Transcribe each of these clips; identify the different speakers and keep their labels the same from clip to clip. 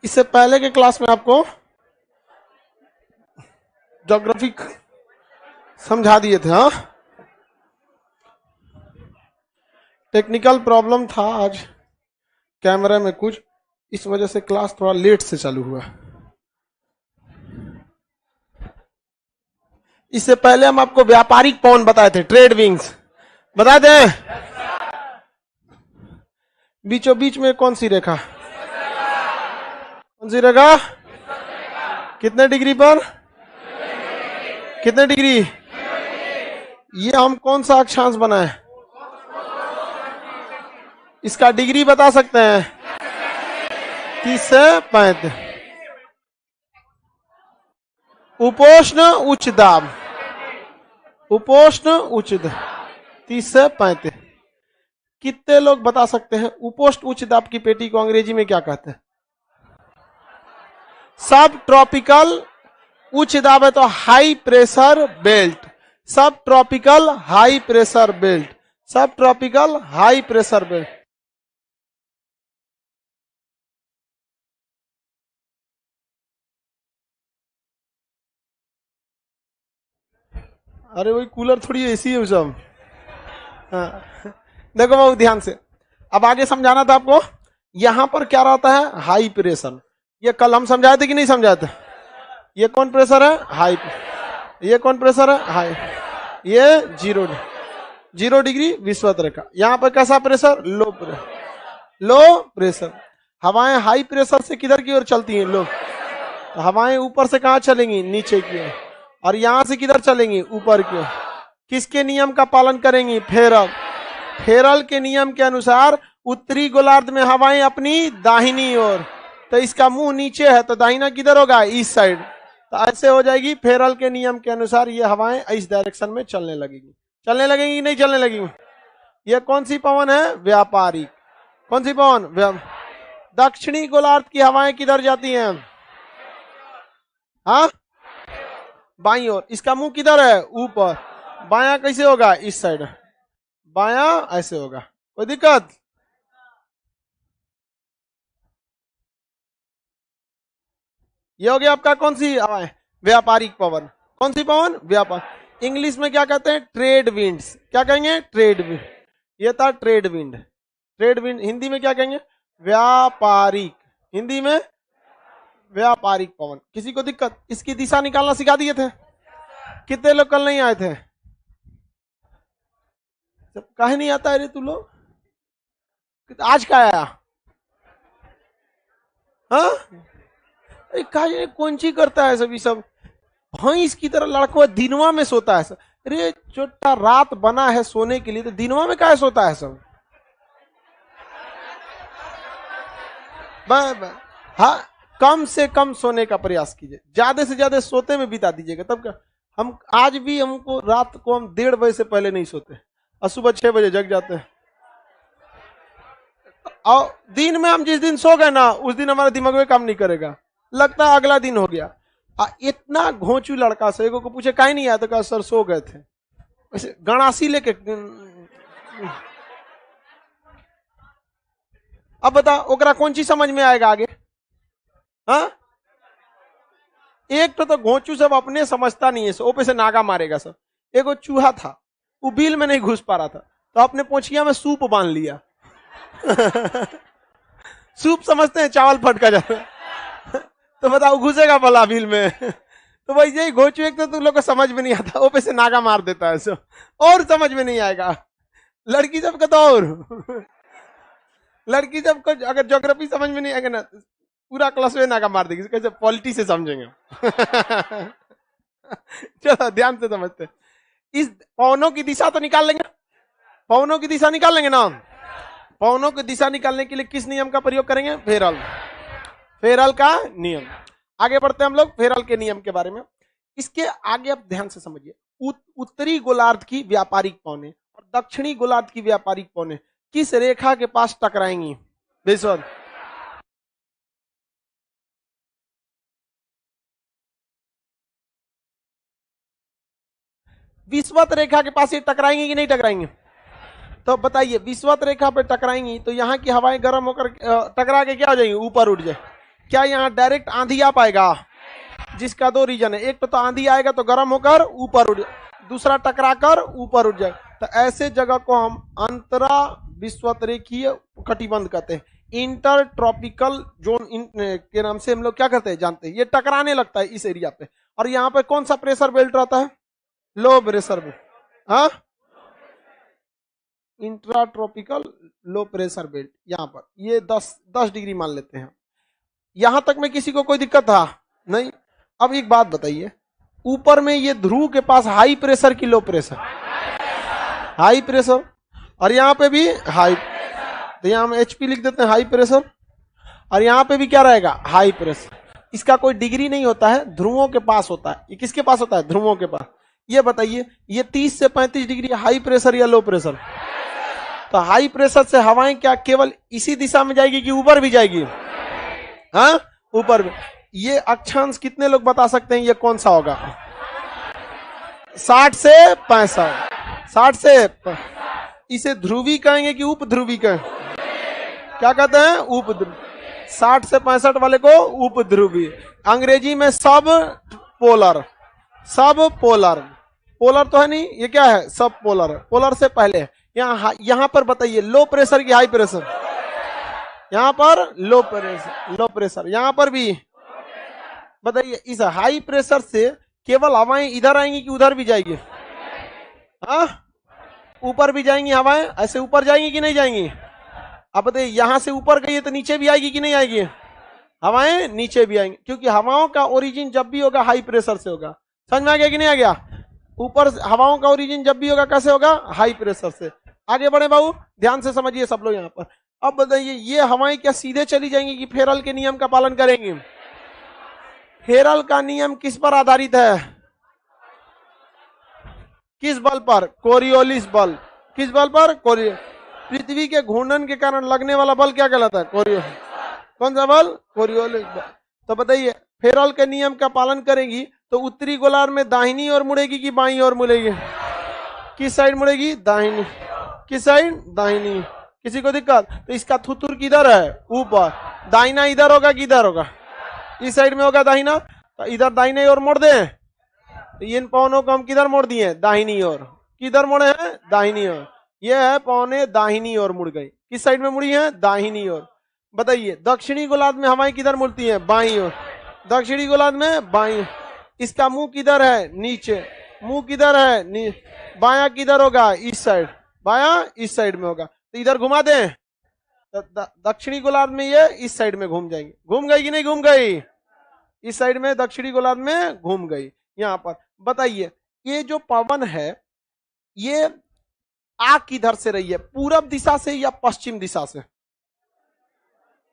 Speaker 1: इससे पहले के क्लास में आपको ज्योग्राफी समझा दिए थे। हाँ, टेक्निकल प्रॉब्लम था आज कैमरे में कुछ, इस वजह से क्लास थोड़ा लेट से चालू हुआ। इससे पहले हम आपको व्यापारिक पवन बताए थे, ट्रेड विंग्स बताए थे। बीचों बीच में कौन सी रेखा, कौन सी रेखा, कितने डिग्री पर, कितने डिग्री, ये हम कौन सा अक्षांश बनाए, इसका डिग्री बता सकते हैं, 30 से 35। उपोष्ण उच्च दाब, उपोष्ण उच्च दाब 30 से 35। कितने लोग बता सकते हैं उपोष्ण उच्च दाब की पेटी को अंग्रेजी में क्या कहते हैं? सब ट्रॉपिकल उच्च दाब है तो हाई प्रेशर बेल्ट, सब ट्रॉपिकल हाई प्रेशर बेल्ट, सब ट्रॉपिकल हाई प्रेशर बेल्ट। अरे वही कूलर थोड़ी एसी है सब। हाँ। देखो बहुत ध्यान से, अब आगे समझाना था आपको। यहां पर क्या रहता है, हाई प्रेशर। ये कल हम समझाए थे कि नहीं समझाए थे? ये कौन प्रेशर है, हाई। ये कौन प्रेशर है, हाई। ये 0 डिग्री विषुवत रेखा। यहां पर कैसा pressure, low pressure, low pressure. हवाएं हाई प्रेशर से किधर की ओर चलती हैं, लो। तो हवाएं ऊपर से कहां चलेंगी, नीचे की ओर, और यहां से किधर चलेंगी, ऊपर की ओर। किसके नियम का पालन करेंगी, फेरल। फेरल के नियम के अनुसार उत्तरी गोलार्ध में हवाएं अपनी दाहिनी ओर, तो इसका मुंह नीचे है तो दाहिना किधर होगा, ईस्ट साइड। तो ऐसे हो जाएगी, फेरल के नियम के अनुसार ये हवाएं इस डायरेक्शन में चलने लगेगी। चलने लगेंगी नहीं चलने लगेंगी? ये कौन सी पवन है, व्यापारिक। कौन सी पवन, दक्षिणी गोलार्ध की हवाएं किधर जाती हैं, हाँ, बाईं ओर। इसका मुंह किधर है, ऊपर। बायां कैसे होगा, इस साइड। बायां ऐसे होगा, कोई दिक्कत? ये हो गया आपका कौन सी हवाएं, व्यापारिक पवन। कौन सी पवन, व्यापार। इंग्लिश में क्या कहते हैं, ट्रेड विंड्स। क्या कहेंगे, ट्रेड विंड। ये था trade wind. Trade wind Hindi में क्या कहेंगे, व्यापारिक। हिंदी में व्यापारिक पवन। किसी को दिक्कत? इसकी दिशा निकालना सिखा दिए थे। कितने लोग कल नहीं आए थे? काहे नहीं आता है रे तू लोग? आज का आया, हाँ? कौन ची करता है सभी सब, भैंस की तरह लड़कों दिनवा में सोता है सब। अरे छोटा रात बना है सोने के लिए, तो दिनवा में क्या सोता है सब? हाँ, कम से कम सोने का प्रयास कीजिए, ज्यादा से ज्यादा सोते में बिता दीजिएगा, तब क्या। हम आज भी, हमको रात को हम 1:30 बजे से पहले नहीं सोते और सुबह 6 बजे जग जाते हैं। और दिन में हम जिस दिन सो गए ना, उस दिन हमारा दिमाग में काम नहीं करेगा, लगता है अगला दिन हो गया। इतना घोंचू लड़का से को पूछे काहे नहीं आया, तो कहा सर सो गए थे। वैसे गणासी लेके, अब बता ओकरा कौन चीज समझ में आएगा आगे, हाँ? एक तो घोंचू सब अपने समझता नहीं है, सो पे से नागा मारेगा सब। एगो चूहा था, वो बिल में नहीं घुस पा रहा था, तो अपने पोछिया में सूप बांध लिया। सूप समझते हैं चावल फटका जाता है। तो बताओ घुसेगा भला बिल में? तो भाई यही घोचू, एक तो तुम लोग को समझ में नहीं आता, वो पे से नागा मार देता है सो, और समझ में नहीं आएगा। लड़की सब का तो और लड़की सब को अगर ज्योग्राफी समझ में नहीं आएगा ना, पूरा क्लास में नागा मार देगी, कैसे पॉलिटी से समझेंगे। चलो ध्यान से समझते। इस पवनों की दिशा तो निकाल लेंगे, पवनों की दिशा निकाल लेंगे ना। पवनों की दिशा निकालने के लिए किस नियम का प्रयोग करेंगे, फेरल। फेरल का नियम। आगे बढ़ते हैं हम लोग फेरल के नियम के बारे में। इसके आगे आप ध्यान से समझिए, उत्तरी गोलार्ध की व्यापारिक पवनें और दक्षिणी गोलार्ध की व्यापारिक पवनें किस रेखा के पास टकराएंगी, विश्व? विश्वत रेखा के पास ये टकराएंगे कि नहीं टकराएंगे? तो बताइए विषुवत रेखा पे टकराएंगी तो यहाँ की हवाएं गर्म होकर टकरा के क्या हो जाएंगी, ऊपर उठ जाए। क्या यहाँ डायरेक्ट आंधी आ पाएगा? जिसका दो रीजन है, एक तो आंधी आएगा तो गर्म होकर ऊपर उठ जाए, दूसरा टकरा कर ऊपर उठ जाए। तो ऐसे जगह को हम अंतरा विषुवत रेखीय कटिबंध कहते हैं, इंटर ट्रॉपिकल जोन के नाम से हम लोग क्या करते हैं जानते हैं। ये टकराने लगता है इस एरिया पे। और यहाँ पे कौन सा प्रेशर बेल्ट रहता है? Low pressure belt. हाँ, intra tropical low pressure belt. यहाँ पर ये 10 डिग्री मान लेते हैं। यहां तक में किसी को कोई दिक्कत था? नहीं। अब एक बात बताइए, ऊपर में ये ध्रुव के पास हाई प्रेशर की लो प्रेशर? High pressure. और यहाँ पे भी हाई, तो यहाँ हम HP लिख देते हैं, हाई प्रेशर। और यहाँ पे भी क्या रहेगा? High pressure. इसका कोई डिग्री नहीं होता है, ध्रुवों के पास होता है। ये किसके पास होता है? ध्रुवों के पास। ये बताइए, ये 30 से 35 डिग्री हाई प्रेशर या लो प्रेशर? तो हाई प्रेशर से हवाएं क्या केवल इसी दिशा में जाएगी कि ऊपर भी जाएगी? हाँ, ऊपर भी। ये अक्षांश कितने लोग बता सकते हैं ये कौन सा होगा? 60 से 65। 60 से इसे ध्रुवी कहेंगे कि उपध्रुवी कहेंगे? क्या कहते हैं? उपध्रुवी। 60 से 65 वाले को उपध्रुवी। अंग्रेजी में सब पोलर। सब पोलर। पोलर तो है नहीं, ये क्या है? सब पोलर। पोलर से पहले यहाँ पर बताइए लो प्रेशर की हाई प्रेशर? यहाँ पर लो प्रेशर। लो प्रेशर यहाँ पर भी बताइए, इस हाई प्रेशर से केवल हवाएं इधर आएंगी कि उधर भी जाएगी? हाँ, ऊपर भी जाएंगी हवाएं। ऐसे ऊपर जाएंगी कि नहीं जाएंगी? अब बताइए, यहां से ऊपर गई है तो नीचे भी आएगी कि नहीं आएगी? हवाएं नीचे भी आएंगी, क्योंकि हवाओं का ओरिजिन जब भी होगा हाई प्रेशर से होगा। समझ में आ गया कि नहीं आ गया? ऊपर हवाओं का ओरिजिन जब भी होगा कैसे होगा? हाई प्रेशर से। आगे बढ़े बाबू, ध्यान से समझिए सब लोग यहाँ पर। अब बताइए, ये हवाएं क्या सीधे चली जाएंगी कि फेरल के नियम का पालन करेंगी? फेरल का नियम किस पर आधारित है? किस बल पर? कोरियोलिस बल। किस बल पर? पृथ्वी के घूर्णन के कारण लगने वाला बल क्या कहलाता है? कोरियोलिस। कौन सा बल? कोरियोलिस बल। तो बताइए, फेरल के नियम का पालन करेंगी तो उत्तरी गोलार्ध में दाहिनी ओर मुड़ेगी कि बाईं ओर मुड़ेगी? किस साइड मुड़ेगी? दाहिनी। किस साइड? दाहिनी। किसी को दिक्कत? तो इसका थुथुर किधर है? ऊपर। दाहिना इधर होगा कि इधर होगा? इस साइड में होगा दाहिना। तो इधर दाहिने ओर मोड़ दें तो इन पवनों को हम किधर मोड़ दिए? दाहिनी ओर। किधर मोड़े हैं? दाहिनी ओर। ये है पवने दाहिनी ओर मुड़ गई। किस साइड में मुड़ी है? दाहिनी ओर। बताइए, दक्षिणी गोलार्ध में हवाएं किधर मुड़ती हैं? बाईं ओर। दक्षिणी गोलार्ध में बाईं। इसका मुंह किधर है? नीचे। मुंह किधर है? बाया किधर होगा? इस साइड। बाया इस साइड में होगा। तो इधर घुमा दें तो दक्षिणी गोलार्ध में ये इस साइड में घूम जाएंगे। घूम गई कि नहीं घूम गई? इस साइड में दक्षिणी गोलार्ध में घूम गई। यहाँ पर बताइए, ये जो पवन है ये आ किधर से रही है? पूरब दिशा से या पश्चिम दिशा से?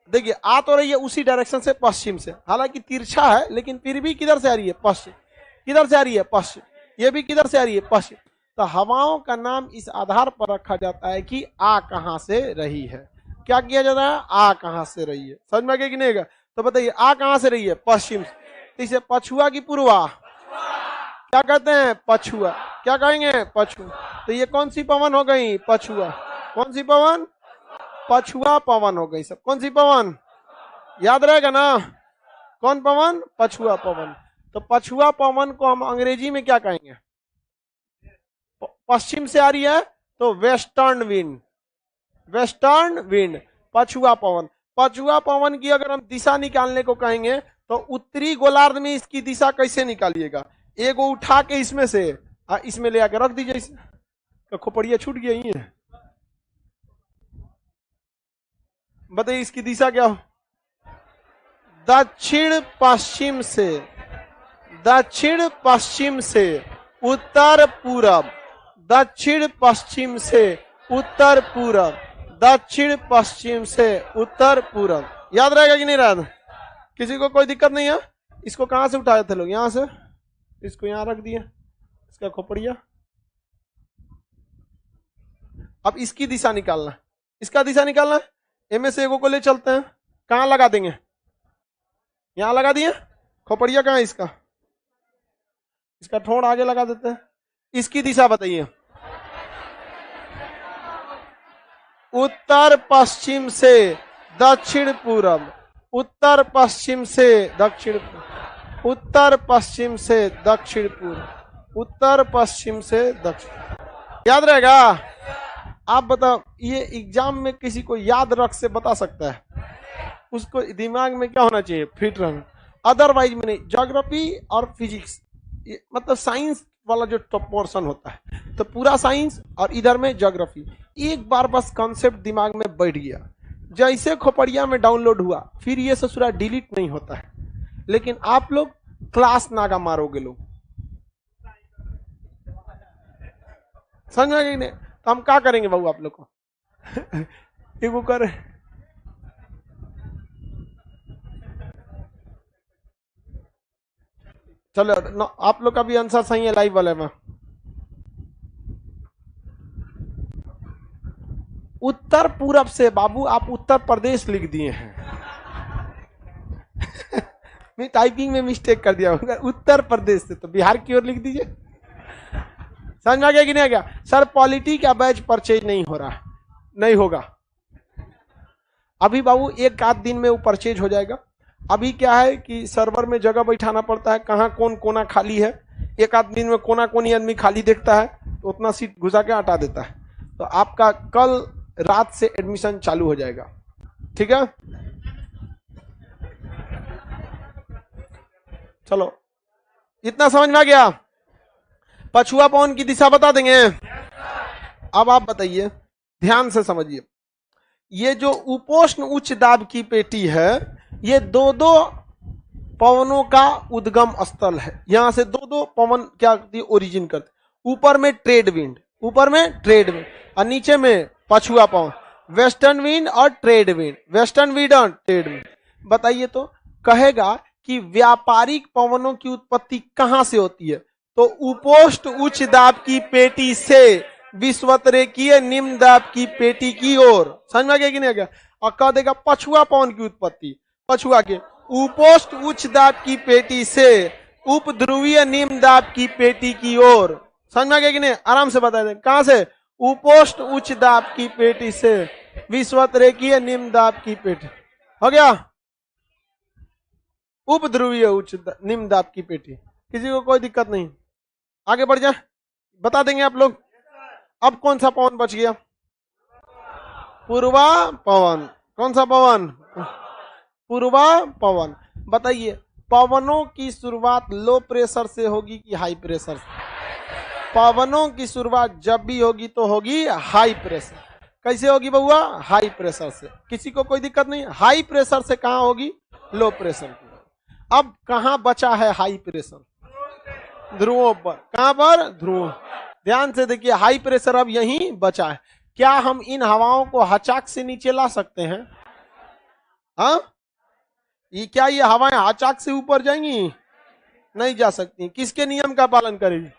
Speaker 1: देखिए, आ तो रही है उसी डायरेक्शन से, पश्चिम से। हालांकि तिरछा है लेकिन फिर भी किधर से आ रही है? पश्चिम। किधर से आ रही है? पश्चिम। ये भी किधर से आ रही है? पश्चिम। तो हवाओं का नाम इस आधार पर रखा जाता है कि आ कहां से रही है। क्या किया जाता है? आ कहां से रही है। समझ में आ गया कि नहीं? तो बताइए, आ कहां से रही है? पश्चिम से। तो इसे पछुआ की पूर्वा क्या कहते हैं? पछुआ। क्या कहेंगे? पछुआ। तो ये कौन सी पवन हो गई? पछुआ। कौन सी पवन? पछुआ पवन हो गई। सब कौन सी पवन? याद रहेगा ना? कौन पवन? पछुआ पवन। तो पछुआ पवन को हम अंग्रेजी में क्या कहेंगे? पश्चिम से आ रही है तो वेस्टर्न विंड। वेस्टर्न विंड, पछुआ पवन। पछुआ पवन की अगर हम दिशा निकालने को कहेंगे तो उत्तरी गोलार्ध में इसकी दिशा कैसे निकालिएगा? एगो उठा के इसमें से इसमें ले आकर रख दीजिए। तो खोपड़िया छूट गया ही है। बताइए इसकी दिशा क्या हो? दक्षिण पश्चिम से। दक्षिण पश्चिम से उत्तर पूरब। दक्षिण पश्चिम से उत्तर पूरब। दक्षिण पश्चिम से उत्तर पूरब। याद रहेगा कि नहीं रहेगा? किसी को कोई दिक्कत नहीं है? इसको कहां से उठाए थे लोग? यहां से। इसको यहां रख दिया, इसका खोपड़िया। अब इसकी दिशा निकालना। इसका दिशा निकालना। इनमें से एगो को ले चलते हैं। कहां लगा देंगे? यहां लगा दिए। खोपड़िया कहां है इसका? इसका ठोड़ आगे लगा देते हैं। इसकी दिशा बताइए। उत्तर पश्चिम से दक्षिण पूरब, उत्तर पश्चिम से दक्षिण, उत्तर पश्चिम से दक्षिण पूर्व, उत्तर पश्चिम से दक्षिण। याद रहेगा? आप बताओ, ये एग्जाम में किसी को याद रख से बता सकता है? उसको दिमाग में क्या होना चाहिए? फिट रहना। अदरवाइज में नहीं। ज्योग्राफी और फिजिक्स मतलब साइंस वाला जो टॉप पोर्शन होता है, तो पूरा साइंस और इधर में ज्योग्राफी, एक बार बस कॉन्सेप्ट दिमाग में बैठ गया, जैसे खोपड़िया में डाउनलोड हुआ फिर ये ससुरा डिलीट नहीं होता है। लेकिन आप लोग क्लास नागा मारोगे लोग, समझ में गई नहीं? तो हम क्या करेंगे बाबू आप लोग को? एक कर चलो आप लोग का भी आंसर सही है लाइव वाले में। उत्तर पूरब से बाबू आप उत्तर प्रदेश लिख दिए हैं। मैं टाइपिंग में मिस्टेक कर दिया होगा। उत्तर प्रदेश से तो बिहार की ओर लिख दीजिए। समझ में आ गया कि नहीं आ गया? सर पॉलिटी का बैच परचेज नहीं हो रहा, नहीं होगा अभी बाबू, एक आध दिन में वो परचेज हो जाएगा। अभी क्या है कि सर्वर में जगह बैठाना पड़ता है, कहाँ कौन कोना खाली है, एक आध दिन में कोना कोनी आदमी खाली देखता है तो उतना सीट घुसा के हटा देता है। तो आपका कल रात से एडमिशन चालू हो जाएगा, ठीक है? चलो इतना समझ में आ गया? पछुआ पवन की दिशा बता देंगे। अब आप बताइए, ध्यान से समझिए, ये जो उपोष्ण उच्च दाब की पेटी है, ये दो दो पवनों का उद्गम स्थल है। यहां से दो दो पवन क्या ओरिजिन करते, ऊपर में ट्रेड विंड, ऊपर में ट्रेड विंड और नीचे में पछुआ पवन, वेस्टर्न विंड और ट्रेड विंड, वेस्टर्न विंड और ट्रेड विंड। बताइए तो, कहेगा कि व्यापारिक पवनों की उत्पत्ति कहां से होती है? तो उपोष्ण उच्च दाब की पेटी से विश्वतरेखीय निम्न दाब की पेटी की ओर। समझ में आ गया कि नहीं आ गया? और कह देगा पछुआ पवन की उत्पत्ति, पछुआ के उपोष्ण उच्च दाब की पेटी से उपध्रुवीय निम्न दाब की पेटी की ओर। समझ में आ गया कि नहीं? आराम से बता दें, कहां से? उपोष्ण उच्च दाब की पेटी से विश्वतरेखीय निम्न दाब की पेटी। हो गया? उपध्रुवीय उच्च निम्न दाब की पेटी, किसी को कोई दिक्कत नहीं? आगे बढ़ जाए, बता देंगे आप लोग। अब कौन सा पवन बच गया? पूर्वा पवन। कौन सा पवन? पूर्वा पवन। बताइए, पवनों की शुरुआत लो प्रेशर से होगी कि हाई प्रेशर से? पवनों की शुरुआत जब भी होगी तो होगी हाई प्रेशर। कैसे होगी बउआ? हाई प्रेशर से। किसी को कोई दिक्कत नहीं? हाई प्रेशर से कहां होगी? लो प्रेशर की। अब कहां बचा है हाई प्रेशर? ध्रुवों पर। कहां पर? ध्रुव। ध्यान से देखिए, हाई प्रेशर अब यहीं बचा है। क्या हम इन हवाओं को हचाक से नीचे ला सकते हैं? हाँ, ये क्या ये हवाएं हचाक से ऊपर जाएंगी? नहीं जा सकती। किसके नियम का पालन करेगी?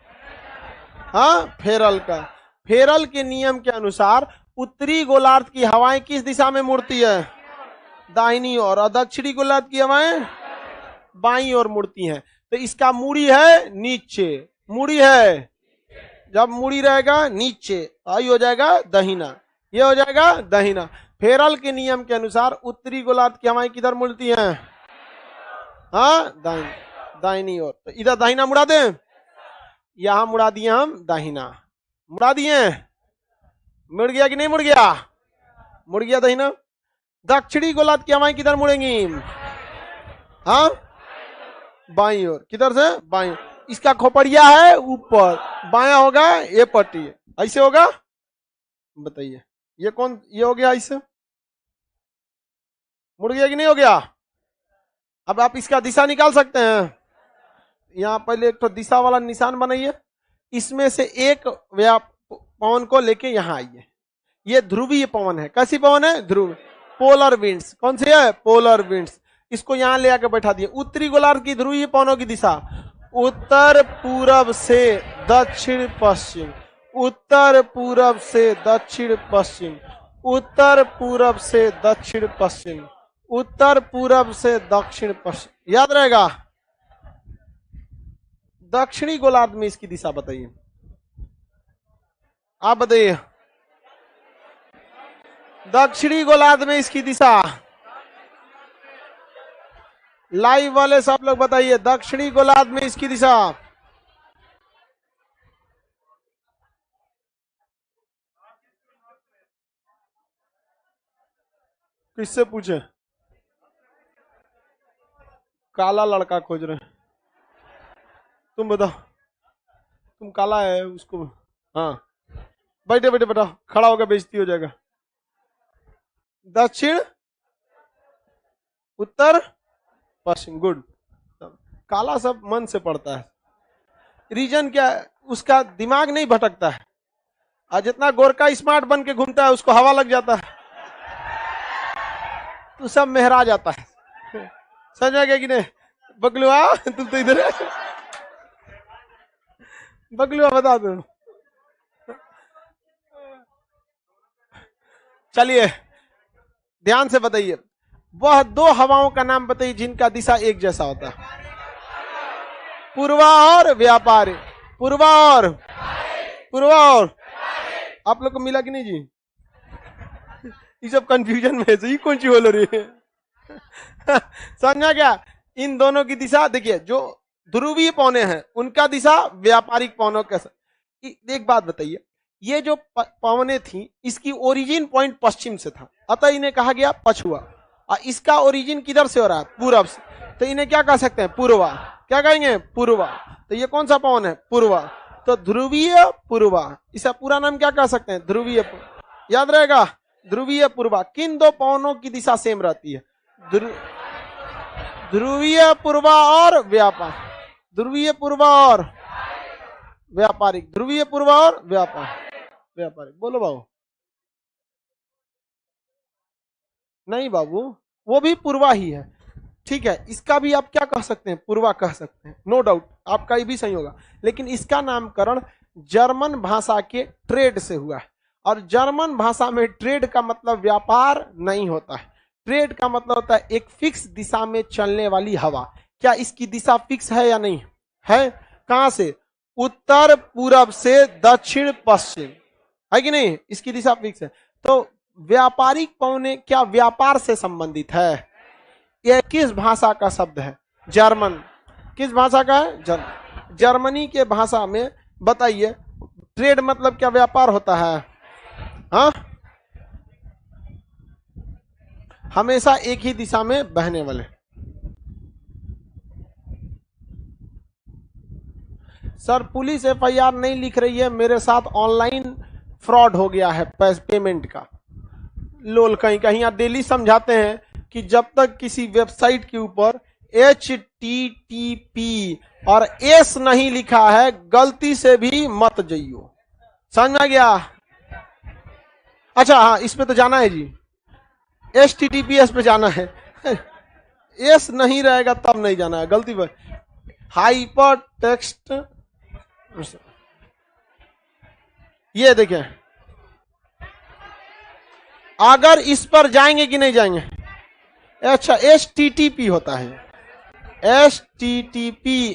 Speaker 1: हाँ, फेरल का। फेरल के नियम के अनुसार उत्तरी गोलार्ध की हवाएं किस दिशा में मुड़ती है? दाहिनी ओर। और दक्षिणी गोलार्ध की हवाएं बाईं ओर मुड़ती हैं। तो इसका मूड़ी है नीचे, मूड़ी है, जब मूड़ी रहेगा नीचे, आई हो जाएगा दहिना, ये हो जाएगा दहिना। फेरल के नियम के अनुसार उत्तरी गोलार्ध की हवाएं किधर मुड़ती हैं? हाँ, दाहिनी, दाहिनी ओर। तो इधर दाहिना मुड़ा दें, यहां मुड़ा दिए हम दाहिना, मुड़ा दिए। मुड़ गया कि नहीं मुड़ गया? मुड़ गया दाहिना। दक्षिणी गोलार्ध की हवाएं किधर मुड़ेंगी? हाँ, बाईं ओर। किधर से? बाईं। इसका खोपड़िया है ऊपर, बाया होगा ये पट्टी, ऐसे होगा। बताइए ये कौन, ये हो गया ऐसे, मुड़ गया कि नहीं हो गया? अब आप इसका दिशा निकाल सकते हैं। यहाँ पहले एक तो दिशा वाला निशान बनाइए, इसमें से एक पवन को लेके यहाँ आइए। ये ध्रुवीय पवन है। कैसी पवन है? ध्रुव। Polar winds. कौन सी है? Polar winds. इसको यहां ले आकर बैठा दिए। उत्तरी गोलार्ध की ध्रुवीय पवनों की दिशा उत्तर पूरब से दक्षिण पश्चिम, उत्तर पूरब से दक्षिण पश्चिम, उत्तर पूरब से दक्षिण पश्चिम, उत्तर पूरब से दक्षिण पश्चिम। याद रहेगा? दक्षिणी गोलार्ध में इसकी दिशा बताइए, आप बताइए। दक्षिणी गोलार्ध में इसकी दिशा, लाइव वाले सब लोग बताइए, दक्षिणी गोलार्ध में इसकी दिशा। किससे पूछे? काला लड़का खोज रहे हैं, तुम बताओ, तुम काला है उसको। हाँ बैठे बैठे बताओ, खड़ा होकर बेइज्जती हो जाएगा। दक्षिण, उत्तर, पश्चिम, गुड। काला सब मन से पड़ता है, रीजन क्या है, उसका दिमाग नहीं भटकता है। और जितना गोरका स्मार्ट बन के घूमता है उसको हवा लग जाता है तो सब मेहरा जाता है। समझ में गया कि नहीं? बगलुआ तुम तो इधर है, बगलुआ बता दो। चलिए ध्यान से बताइए, वह दो हवाओं का नाम बताइए जिनका दिशा एक जैसा होता है। पूर्वा और व्यापारी, पूर्वा और, पूर्वा और। आप लोग को मिला कि नहीं जी? ये सब कंफ्यूजन में है, कौन सी बोल रही है? समझा क्या? इन दोनों की दिशा देखिए, जो ध्रुवीय पौने हैं उनका दिशा व्यापारिक पौनों के। एक बात बताइए, ये जो पौने थी इसकी ओरिजिन पॉइंट पश्चिम से था, अतः इन्हें कहा गया पछुआ। और इसका ओरिजिन किधर से हो रहा है? पूर्व से, तो इन्हें क्या कह सकते हैं? पूर्वा। क्या कहेंगे? पूर्वा। तो ये कौन सा पवन है? पूर्वा। तो ध्रुवीय पूर्वा, इसका पूरा नाम क्या कह सकते हैं? ध्रुवीय। याद रहेगा, ध्रुवीय पूर्वा। किन दो पवनों की दिशा सेम रहती है? ध्रुवीय पूर्वा और व्यापार, ध्रुवीय पूर्वा और व्यापारिक, ध्रुवीय पूर्वा और व्यापारिक। बोलो बाबू। नहीं बाबू, वो भी पूर्वा ही है, ठीक है। इसका भी आप क्या कह सकते हैं? पूर्वा कह सकते हैं, नो डाउट, आपका ये भी सही होगा। लेकिन इसका नामकरण जर्मन भाषा के ट्रेड से हुआ है, और जर्मन भाषा में ट्रेड का मतलब व्यापार नहीं होता है। ट्रेड का मतलब होता है एक फिक्स दिशा में चलने वाली हवा। क्या इसकी दिशा फिक्स है या नहीं है? कहां से? उत्तर पूरब से दक्षिण पश्चिम, है कि नहीं? इसकी दिशा फिक्स है। तो व्यापारिक पौने क्या व्यापार से संबंधित है? यह किस भाषा का शब्द है? जर्मन। किस भाषा का है? जर्मनी के भाषा में बताइए, ट्रेड मतलब क्या व्यापार होता है? हाँ, हमेशा एक ही दिशा में बहने वाले। सर पुलिस एफआईआर नहीं लिख रही है, मेरे साथ ऑनलाइन फ्रॉड हो गया है पेमेंट का। लोल कहीं कहीं आप डेली समझाते हैं कि जब तक किसी वेबसाइट के ऊपर HTTP और S नहीं लिखा है गलती से भी मत जाइयो। समझ में गया? अच्छा हाँ, इस पे तो जाना है जी, HTTPS पे जाना है। S नहीं रहेगा तब नहीं जाना है, गलती पर। हाइपर टेक्स्ट, ये देखें, अगर इस पर जाएंगे कि नहीं जाएंगे? अच्छा, HTTP होता है, HTTP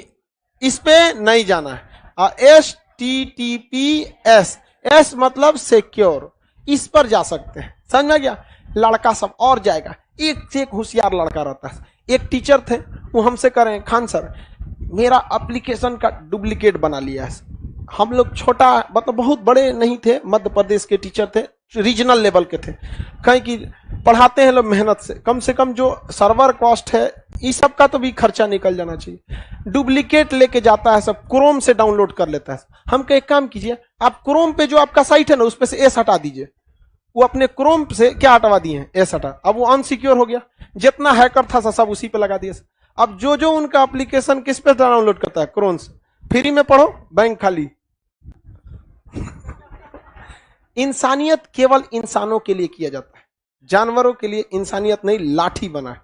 Speaker 1: इस पे नहीं जाना है। और HTTPS, S मतलब सिक्योर, इस पर जा सकते हैं। समझ में गया? लड़का सब और जाएगा, एक से एक होशियार लड़का रहता है। एक टीचर थे, वो हमसे कह रहे हैं, खान सर मेरा एप्लीकेशन का डुप्लीकेट बना लिया है। हम लोग छोटा मतलब बहुत बड़े नहीं थे, मध्य प्रदेश के टीचर थे, रीजनल लेवल के थे। कहीं कि पढ़ाते हैं लोग मेहनत से कम जो सर्वर कॉस्ट है इस सब का तो भी खर्चा निकल जाना चाहिए। डुप्लीकेट लेके जाता है, सब क्रोम से डाउनलोड कर लेता है। हम कहे एक काम कीजिए, आप क्रोम पे जो आपका साइट है ना उस पे से एस हटा दीजिए। वो अपने क्रोम से क्या हटवा दिए हैं? एस हटा। अब वो अनसिक्योर हो गया, जितना हैकर था सब उसी पे लगा दिया। अब जो उनका एप्लीकेशन किस पे डाउनलोड करता है? क्रोम से। फ्री में पढ़ो, बैंक खाली। इंसानियत केवल इंसानों के लिए किया जाता है, जानवरों के लिए इंसानियत नहीं, लाठी बना है।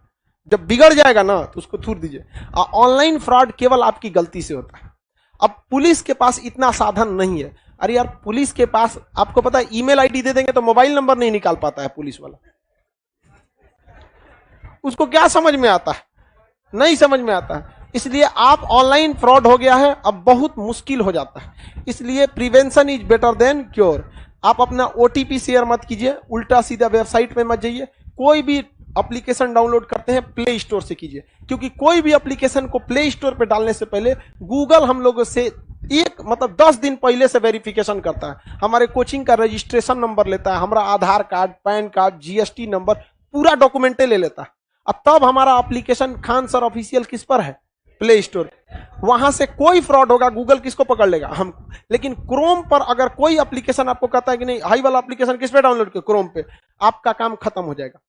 Speaker 1: जब बिगड़ जाएगा ना तो उसको थूर दीजिए। ऑनलाइन फ्रॉड केवल आपकी गलती से होता है। अब पुलिस के पास इतना साधन नहीं है। अरे यार, पुलिस के पास आपको पता है ईमेल आईडी दे देंगे तो मोबाइल नंबर नहीं निकाल पाता है पुलिस वाला। उसको क्या समझ में आता है? नहीं समझ में आता है। इसलिए आप ऑनलाइन फ्रॉड हो गया है, अब बहुत मुश्किल हो जाता है। इसलिए prevention is better than cure. आप अपना ओटीपी शेयर मत कीजिए, उल्टा सीधा वेबसाइट पे मत जाइए। कोई भी एप्लीकेशन डाउनलोड करते हैं प्ले स्टोर से कीजिए, क्योंकि कोई भी एप्लीकेशन को प्ले स्टोर पे डालने से पहले गूगल हम लोगों से 10 दिन पहले से वेरिफिकेशन करता है। हमारे कोचिंग का रजिस्ट्रेशन नंबर लेता है, हमारा Aadhaar card, pan card, GST number, पूरा डॉक्यूमेंटे ले लेता है। अब तब हमारा एप्लीकेशन खान सर ऑफिशियल किस पर है? Play store. वहां से कोई फ्रॉड होगा, गूगल किसको पकड़ लेगा? हम। लेकिन क्रोम पर अगर कोई एप्लीकेशन आपको कहता है कि नहीं हाई वाला एप्लीकेशन किस पे डाउनलोड किया, क्रोम पे, आपका काम खत्म हो जाएगा।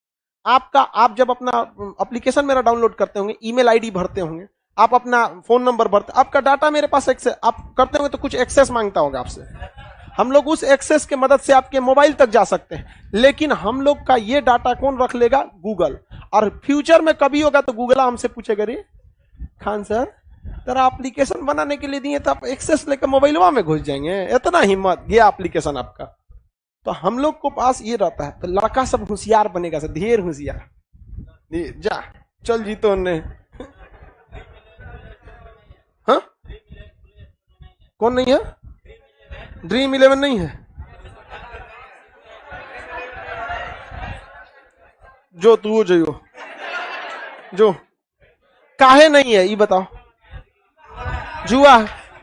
Speaker 1: आप जब अपना एप्लीकेशन मेरा डाउनलोड करते होंगे, ईमेल आईडी भरते होंगे, आप अपना फोन नंबर भरते, आपका डाटा मेरे पास एक्सेस आप करते होंगे तो कुछ एक्सेस मांगता होगा आपसे। हम लोग उस एक्सेस के मदद से आपके मोबाइल तक जा सकते हैं, लेकिन हम लोग का ये डाटा कौन रख लेगा? गूगल। और फ्यूचर में कभी होगा तो गूगल हमसे पूछेगा, रे खान सर तेरा एप्लीकेशन बनाने के लिए दिए तो आप एक्सेस लेकर मोबाइलवा में घुस जाएंगे, इतना हिम्मत गया एप्लीकेशन आपका। तो हम लोग को पास ये रहता है, तो लड़का सब होशियार बनेगा सर, ढेर होशियार। जा चल जी तो ने हाँ कौन नहीं है? ड्रीम 11 नहीं है? जो तू जो जो काहे नहीं है ये बताओ? जुआ।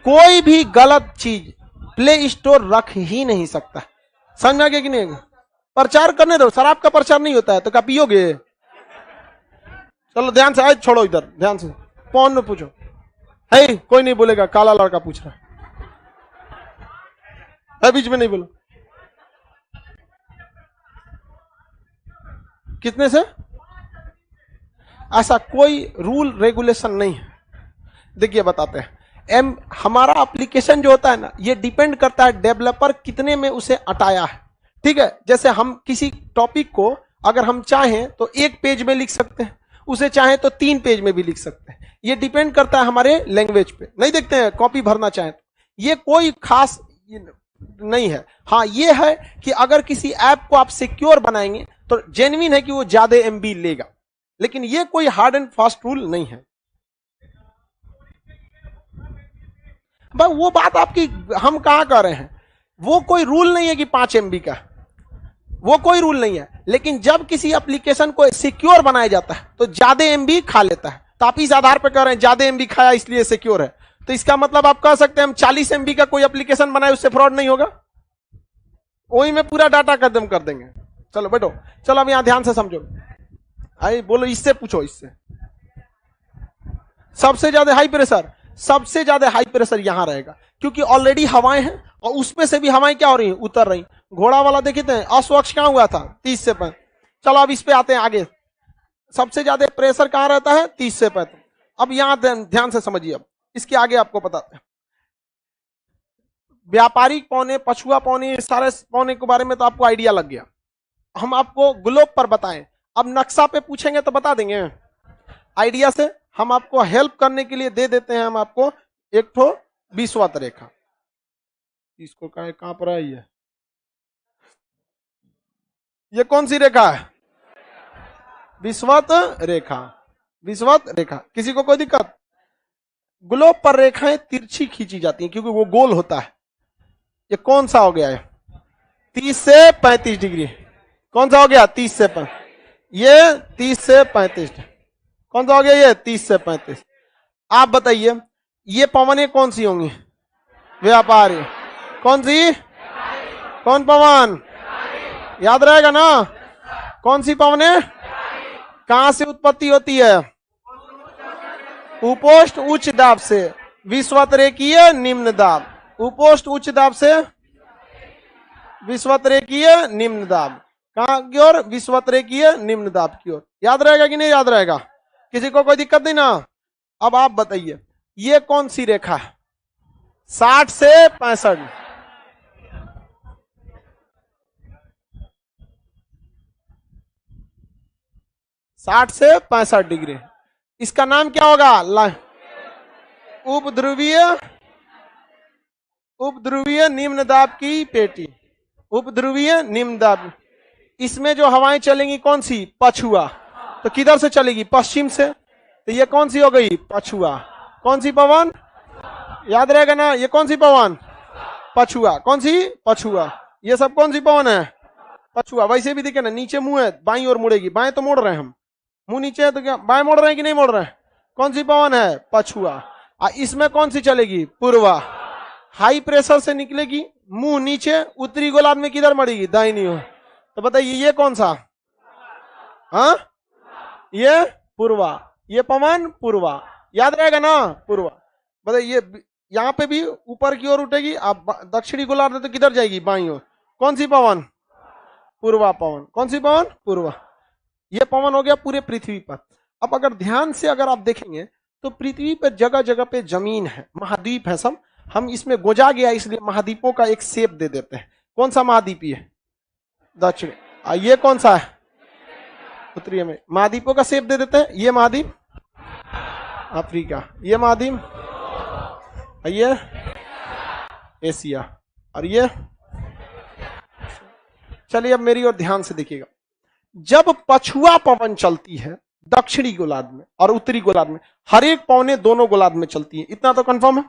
Speaker 1: कोई भी गलत चीज प्ले स्टोर रख ही नहीं सकता, समझ आ गया कि नहीं? प्रचार करने दो, शराब का प्रचार नहीं होता है तो क्या पियोगे? चलो ध्यान से, आज छोड़ो इधर, ध्यान से कौन में पूछो है, कोई नहीं बोलेगा। काला लड़का पूछ रहा है, बीच में नहीं बोलो। कितने से? ऐसा कोई रूल रेगुलेशन नहीं है। देखिए बताते हैं, हमारा एप्लीकेशन जो होता है ना, ये डिपेंड करता है डेवलपर कितने में उसे अटाया है। ठीक है, जैसे हम किसी टॉपिक को अगर हम चाहें तो 1 पेज में लिख सकते हैं, उसे चाहें तो 3 पेज में भी लिख सकते हैं। ये डिपेंड करता है हमारे लैंग्वेज पे। नहीं देखते हैं कॉपी भरना चाहें तो, ये कोई खास नहीं है। हाँ ये है कि अगर किसी ऐप को आप सिक्योर बनाएंगे तो जेन्युइन है कि वो ज्यादा एमबी लेगा, लेकिन ये कोई हार्ड एंड फास्ट रूल नहीं है। भाई वो बात आपकी हम कहां कर रहे हैं, वो कोई रूल नहीं है कि 5 MB का, वो कोई रूल नहीं है। लेकिन जब किसी एप्लीकेशन को सिक्योर बनाया जाता है तो ज्यादा MB खा लेता है, तो आप इस आधार पर कह रहे हैं ज्यादा MB खाया इसलिए सिक्योर है, तो इसका मतलब आप कह सकते हैं हम 40 MB का कोई एप्लीकेशन बनाए उससे फ्रॉड नहीं होगा, वही में पूरा डाटा खत्म कर देंगे। चलो बैठो, चलो अब यहां ध्यान से समझो। आई बोलो, इससे पूछो, इससे सबसे ज्यादा हाई प्रेशर, सबसे ज्यादा हाई प्रेशर यहां रहेगा, क्योंकि ऑलरेडी हवाएं हैं और उसमें से भी हवाएं क्या हो रही हैं? उतर रही। घोड़ा वाला देखे थे, अस्वच्छ कहां हुआ था? 30 से 35। चलो अब इस पे आते हैं आगे। सबसे ज्यादा प्रेशर कहां रहता है? 30 से 35। अब यहां ध्यान से समझिए, अब इसके आगे आपको बताते हैं। व्यापारिक पौने, पछुआ पौने, सारे पौने के बारे में तो आपको आइडिया लग गया। हम आपको ग्लोब पर बताएं, अब नक्शा पे पूछेंगे तो बता देंगे आइडिया से। हम आपको हेल्प करने के लिए दे देते हैं हम आपको एक ठो विषुवत रेखा। इसको कहां पर आई है? ये कौन सी रेखा है? विषुवत रेखा। विषुवत रेखा, किसी को कोई दिक्कत? ग्लोब पर रेखाएं तिरछी खींची जाती हैं क्योंकि वो गोल होता है। ये कौन सा हो गया है? 30 से 35 डिग्री। कौन सा हो गया? 30 से 35। ये 30 से 35। कौन सा हो गया? ये 30 से 35। आप बताइए ये पवनें कौन सी होंगी? व्यापारी। कौन सी? कौन पवन? याद रहेगा ना? कौन सी पवनें? कहां से उत्पत्ति होती है? उपोष्ठ उच्च दाब से। विषुवत रेखीय निम्न दाब। उपोष्ठ उच्च दाब से विषुवत रेखीय निम्न दाब। कहां की ओर? विषुवत रेखीय निम्न दाब की ओर। याद रहेगा कि नहीं याद रहेगा? किसी को कोई दिक्कत नहीं ना? अब आप बताइए ये कौन सी रेखा है? 60 से 65। 60 से 65 डिग्री। इसका नाम क्या होगा? उपध्रुवीय, उपध्रुवीय निम्न दाब की पेटी। उपध्रुवीय निम्न दाब। इसमें जो हवाएं चलेंगी कौन सी? पछुआ। तो किधर से चलेगी? पश्चिम से। तो ये कौन सी हो गई? पछुआ। कौन सी पवन? याद रहेगा ना? ये कौन सी पवन? पछुआ। कौन सी? पछुआ। ये सब कौन सी पवन है? पछुआ। वैसे भी देखे ना, नीचे मुंह है, बाईं ओर मुड़ेगी, बाएं तो मोड़ रहे हैं हम, मुंह नीचे है तो क्या बाएं मोड़ रहे हैं कि नहीं मोड़ रहे हैं? कौन सी पवन है? पछुआ। इसमें कौन सी चलेगी? पूर्वा। हाई प्रेशर से निकलेगी, मुंह नीचे, उत्तरी गोलार्ध में किधर मरेगी? दाहिनी ओर। तो बताइए ये कौन सा? हाँ, ये पूर्वा, ये पवन पूर्वा, याद रहेगा ना? पूर्वा। बताइए यहाँ पे भी ऊपर की ओर उठेगी, अब दक्षिणी गोलार्ध तो किधर जाएगी? बाईं ओर। कौन सी पवन? पूर्वा पवन। कौन सी पवन? पूर्वा। ये पवन हो गया पूरे पृथ्वी पर। अब अगर ध्यान से अगर आप देखेंगे तो पृथ्वी पर जगह जगह पे जमीन है, महाद्वीप है सब, हम इसमें गोजा गया इसलिए महाद्वीपों का एक शेप दे देते हैं। कौन सा महाद्वीप है? दक्षिण। ये कौन सा है? उत्तरी में। महाद्वीपों का शेप दे देते हैं। ये महाद्वीप अफ्रीका, ये महाद्वीप, ये एशिया, और ये। चलिए अब मेरी ओर ध्यान से देखिएगा। जब पछुआ पवन चलती है दक्षिणी गोलार्ध में और उत्तरी गोलार्ध में, हर एक पवने दोनों गोलार्ध में चलती है, इतना तो कंफर्म है।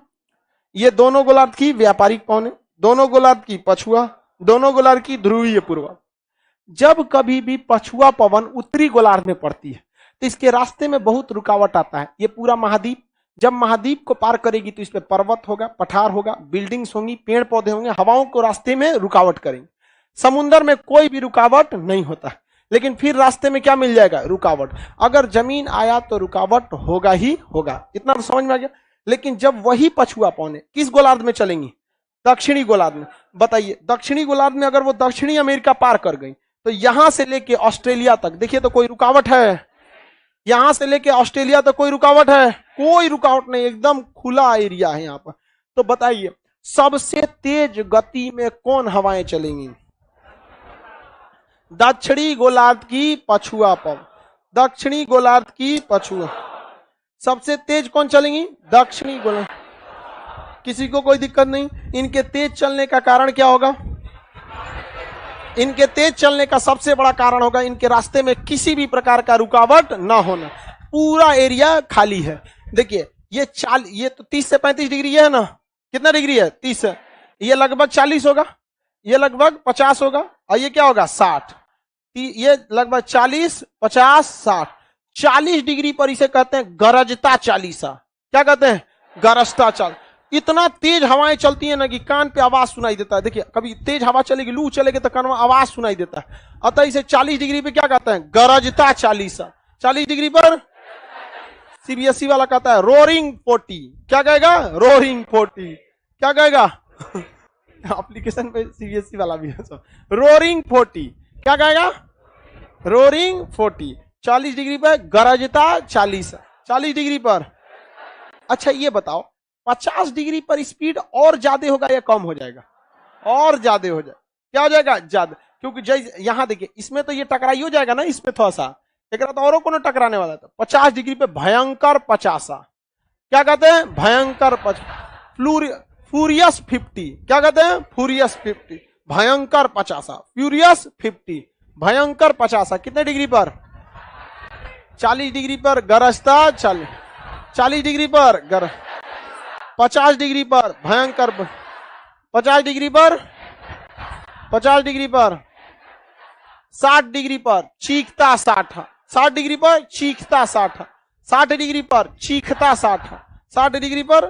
Speaker 1: ये दोनों गोलार्ध की व्यापारिक पवने, दोनों गोलार्ध की पछुआ, दोनों गोलार्ध की ध्रुवीय पूर्वा। जब कभी भी पछुआ पवन उत्तरी गोलार्ध में पड़ती है तो इसके रास्ते में बहुत रुकावट आता है। ये पूरा महाद्वीप, जब महाद्वीप को पार करेगी तो इस पे पर्वत होगा, पठार होगा, बिल्डिंग्स होंगी, पेड़ पौधे होंगे, हवाओं को रास्ते में रुकावट करेंगे। समुद्र में कोई भी रुकावट नहीं होता, लेकिन फिर रास्ते में क्या मिल जाएगा? रुकावट। अगर जमीन आया तो रुकावट होगा ही होगा, इतना तो समझ में आ गया। लेकिन जब वही पछुआ पवने किस गोलार्ध में चलेंगी? दक्षिणी गोलार्ध में। बताइए दक्षिणी गोलार्ध में अगर वो दक्षिणी अमेरिका पार कर गई तो यहां से लेके ऑस्ट्रेलिया तक देखिए तो कोई रुकावट है? यहां से लेके ऑस्ट्रेलिया तक कोई रुकावट है? कोई रुकावट नहीं, एकदम खुला एरिया है यहाँ पर। तो बताइए सबसे तेज गति में कौन हवाएं चलेंगी? दक्षिणी गोलार्ध की पछुआ पवन, दक्षिणी गोलार्ध की पछुआ। सबसे तेज कौन चलेंगी? दक्षिणी गोलार्ध। किसी को कोई दिक्कत नहीं। इनके तेज चलने का कारण क्या होगा? इनके तेज चलने का सबसे बड़ा कारण होगा इनके रास्ते में किसी भी प्रकार का रुकावट ना होना, पूरा एरिया खाली है। देखिए ये तो 30 से 35 डिग्री है ना, कितना डिग्री है? 30 है। ये लगभग 40 होगा, ये लगभग 50 होगा, और ये क्या होगा? 60। ये लगभग 40, 50, 60। 40 डिग्री पर इसे कहते हैं गरजता चालीसा। क्या कहते हैं? गरजता चाल। इतना तेज हवाएं चलती है ना कि कान पे आवाज सुनाई देता है। देखिए कभी तेज हवा चलेगी, लू चलेगी तो कान में आवाज सुनाई देता है। अतः इसे 40 डिग्री पे क्या कहते हैं? गरजता चालीसा। 40 डिग्री पर सीबीएसई वाला कहता है रोरिंग 40। क्या कहेगा? रोरिंग 40। क्या कहेगा? एप्लीकेशन पे सीबीएसई वाला भी है सब। रोरिंग 40। क्या कहेगा? रोरिंग 40। 40 डिग्री पर गरजता 40। 40 डिग्री पर। अच्छा ये बताओ 50 डिग्री पर स्पीड और ज्यादा होगा या कम हो जाएगा? और ज्यादा हो जाएगा। क्या हो जाएगा? ज्यादा। क्योंकि जैसे यहां देखिए इसमें तो ये टकराई हो जाएगा ना, इसमें थोड़ा सा एक तो औरों को टकराने वाला था। 50 डिग्री पे भयंकर 50। क्या कहते हैं? भयंकर 50। फ्यूरियस 50। क्या कहते हैं? फ्यूरियस 50। भयंकर 50। फ्यूरियस 50। भयंकर 50। कितने डिग्री पर? 40 डिग्री पर गरजता 40। 40 डिग्री पर 50 डिग्री पर भयंकर 50 डिग्री पर 50 डिग्री पर 60 डिग्री पर चीखता 60। 60 डिग्री पर चीखता 60। 60 डिग्री पर चीखता 60। 60 डिग्री पर।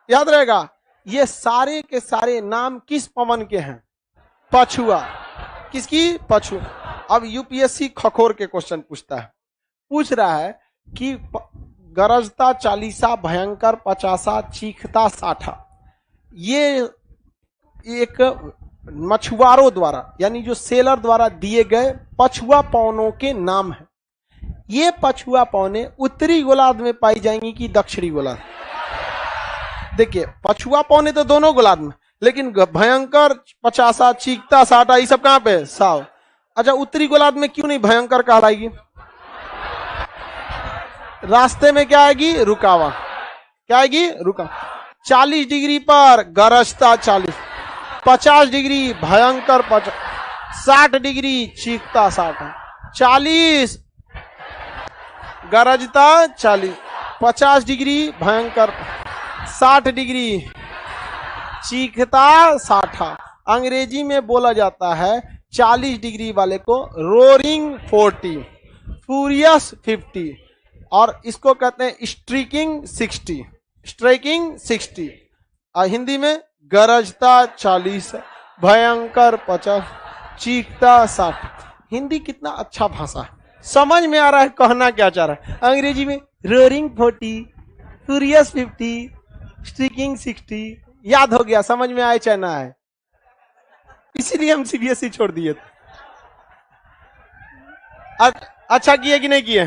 Speaker 1: याद रहेगा ये सारे के सारे नाम किस पवन के हैं? पछुआ। किसकी? पछुआ। अब यूपीएससी खखोर के क्वेश्चन पूछता है, पूछ रहा है कि गरजता 40, भयंकर 50, चीखता 60, ये एक मछुआरों द्वारा यानी जो सेलर द्वारा दिए गए पछुआ पवनों के नाम है। ये पछुआ पवनें उत्तरी गोलार्ध में पाई जाएंगी कि दक्षिणी गोलार्ध? देखिए पछुआ पवनें तो दोनों गोलार्ध में, लेकिन भयंकर 50, चीखता 60 ये सब कहां पे? साव। अच्छा उत्तरी गोलार्ध में क्यों नहीं भयंकर कहलाएगी? रास्ते में क्या आएगी? रुकावट। क्या आएगी? रुका। 40 डिग्री पर गरजता 40, 50 डिग्री भयंकर 50, 60 डिग्री चीखता 60, 40 गरजता 40, 50 डिग्री भयंकर, 60 डिग्री चीखता 60, अंग्रेजी में बोला जाता है 40 डिग्री वाले को रोरिंग 40, फ्यूरियस 50, और इसको कहते हैं स्ट्रीकिंग 60, स्ट्राइकिंग 60, और हिंदी में गरजता 40, भयंकर 50, चीखता 60। हिंदी कितना अच्छा भाषा है, समझ में आ रहा है कहना क्या चाह रहा है। अंग्रेजी में रोरिंग 40, फ्यूरियस 50, स्ट्रीकिंग 60, याद हो गया, समझ में आए चाहे ना आए, इसीलिए हम सीबीएसई छोड़ दिए थे। अच्छा किए कि नहीं किए,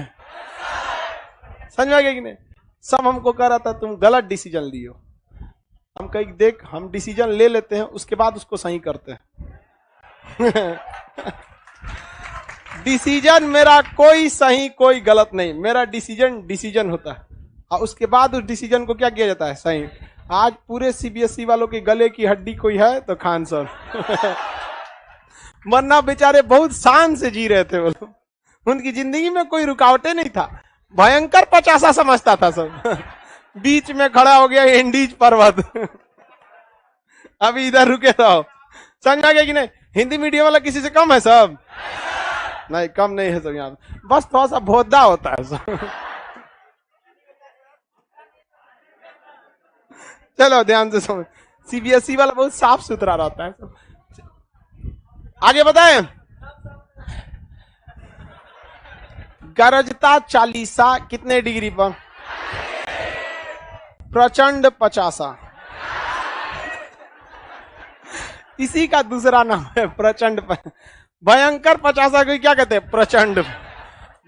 Speaker 1: समझ में आ गया कि नहीं। सब हमको कह रहा था तुम गलत डिसीजन लियो, हम कहीं देख हम डिसीजन ले लेते हैं उसके बाद उसको सही करते हैं। डिसीजन मेरा कोई सही कोई गलत नहीं, मेरा डिसीजन होता है और उसके बाद उस डिसीजन को क्या किया जाता है, सही। आज पूरे सीबीएसई वालों के गले की हड्डी कोई है तो खान सर। वरना बेचारे बहुत शान से जी रहे थे वो लोग, उनकी जिंदगी में कोई रुकावटें नहीं था, भयंकर 50 समझता था सब। बीच में खड़ा हो गया एंडीज पर्वत। अभी इधर रुके रहो, समझ आ गया कि नहीं। हिंदी मीडियम वाला किसी से कम है सब, नहीं कम नहीं है सब, यहाँ बस थोड़ा सा भोदा होता है सब। चलो ध्यान से समझ, सीबीएसई वाला बहुत साफ सुथरा रहता है सब। आगे बताएं, गरजता 40 कितने डिग्री पर, प्रचंड 50। इसी का दूसरा नाम है प्रचंड। भयंकर 50 को क्या कहते हैं, प्रचंड।